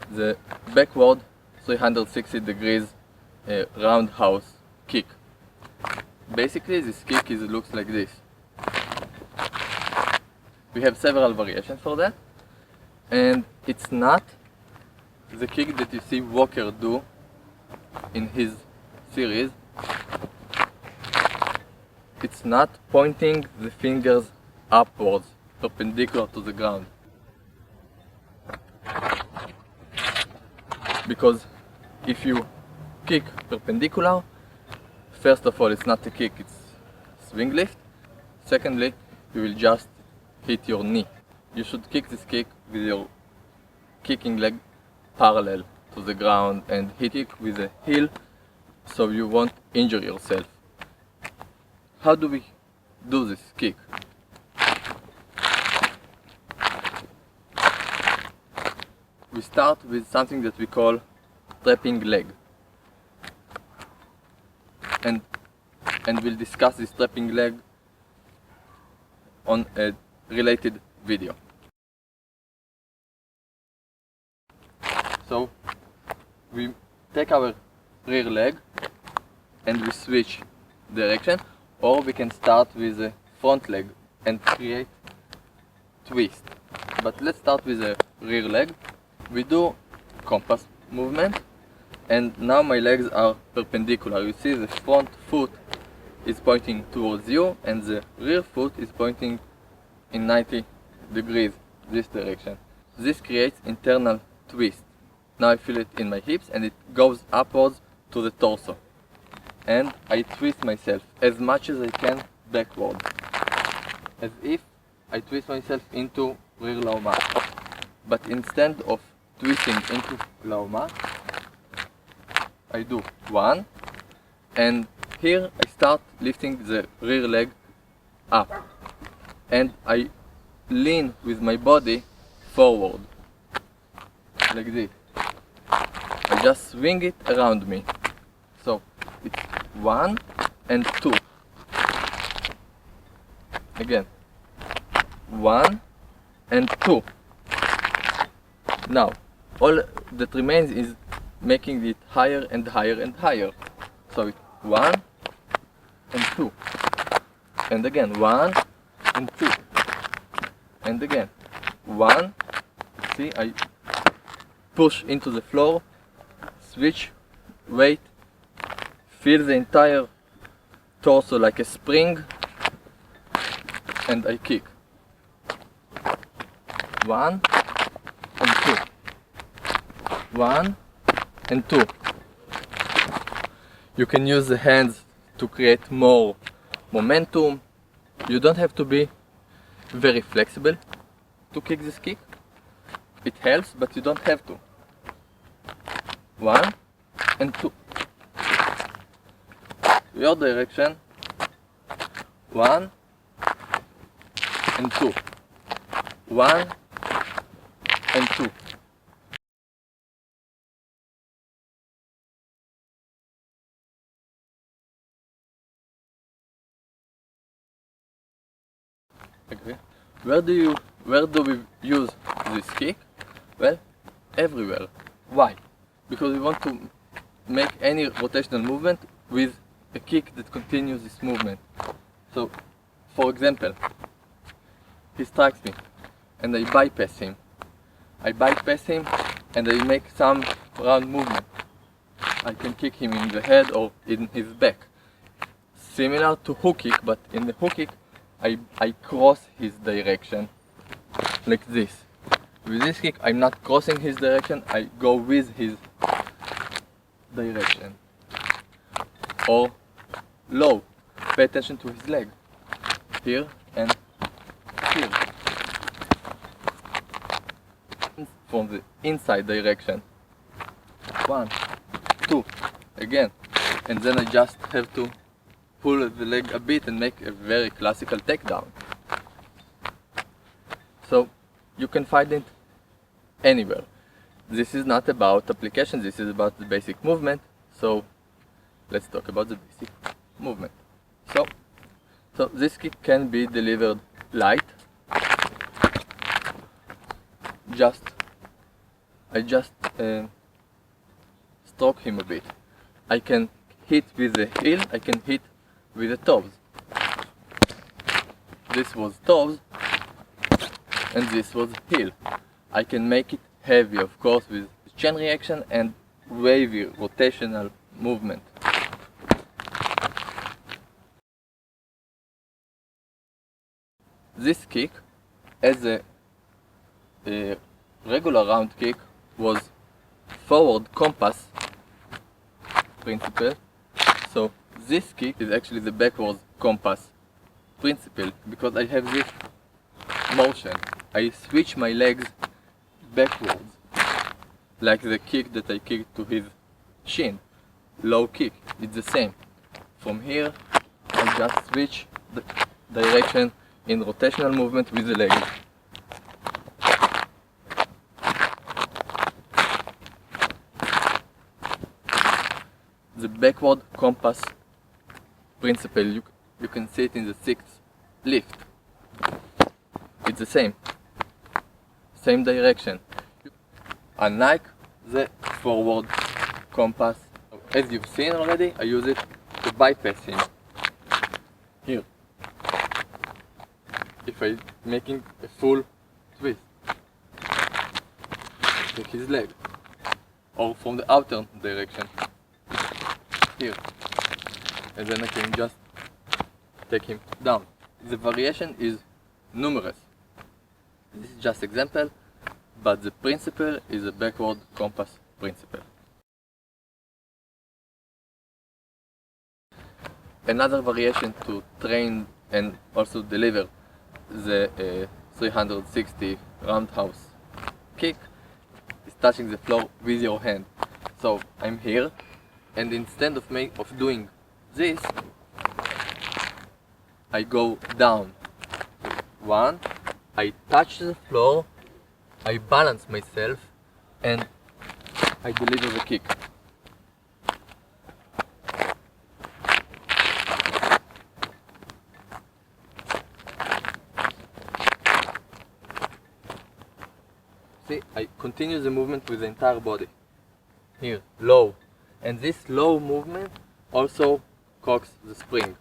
the backward 360 degrees roundhouse kick. Basically this kick looks like this. We have several variations for that, and it's not the kick that you see Walker do in his series. It's not pointing the fingers upwards, perpendicular to the ground. Because if you kick perpendicular, first of all, it's not a kick, it's swing lift. Secondly, you will just hit your knee. You should kick this kick with your kicking leg parallel to the ground and hit it with the heel so you won't injure yourself. How do we do this kick? We start with something that we call trapping leg, and we'll discuss this trapping leg on a related video. So we take our rear leg and we switch direction, or we can start with the front leg and create twist. But let's start with the rear leg. We do compass movement, and now my legs are perpendicular. You see the front foot is pointing towards you and the rear foot is pointing in 90 degrees this direction. This creates internal twist. Now I feel it in my hips and it goes upwards to the torso, and I twist myself as much as I can backward, as if I twist myself into rear low mat. But instead of twisting into low mat, I do one, and here I start lifting the rear leg up, and I lean with my body forward, like this. I just swing it around me. So it's 1 and 2. Again, 1 and 2. Now, all that remains is making it higher and higher and higher. So it's 1 and 2. And again, 1 and 2. And again, 1. See, I push into the floor, switch weight, feel the entire torso like a spring, and I kick. 1 and 2. 1 and 2. You can use the hands to create more momentum. You don't have to be very flexible to kick this kick. It helps, but you don't have to. 1 and 2. Your direction. 1 and 2. 1 and 2. Okay. Where do we use this kick? Well, everywhere. Why? Because we want to make any rotational movement with a kick that continues this movement. So, for example, he strikes me and I bypass him. And I make some round movement. I can kick him in the head or in his back. Similar to hook kick, but in the hook kick I cross his direction like this. With this kick I'm not crossing his direction, I go with his direction. Or low, pay attention to his leg. Here and here. From the inside direction. 1, 2, again. And then I just have to pull the leg a bit and make a very classical takedown. So you can find it anywhere. This is not about application, this is about the basic movement. So let's talk about the basic movement. So this kick can be delivered light, just I just stroke him a bit. I can hit with the heel, I can hit with the toes. This was toes, and this was heel. I can make it heavy, of course, with chain reaction and wavy rotational movement. This kick, as a regular round kick, was forward compass principle. So this kick is actually the backwards compass principle, because I have this motion. I switch my legs backwards, like the kick that I kicked to his shin. Low kick, it's the same. From here, I just switch the direction in rotational movement with the legs. The backward compass principle, you can see it in the sixth lift. It's the same direction. Unlike the forward compass, as you've seen already, I use it to bypass him. Here, if I'm making a full twist, take his leg, or from the outer direction, here, and then I can just take him down. The variation is numerous. This is just example, but the principle is a backward compass principle. Another variation to train and also deliver the 360 roundhouse kick is touching the floor with your hand. So I'm here, and instead of doing this, I go down. One, I touch the floor, I balance myself, and I deliver the kick. See, I continue the movement with the entire body. Here, low. And this low movement also cocks the spring.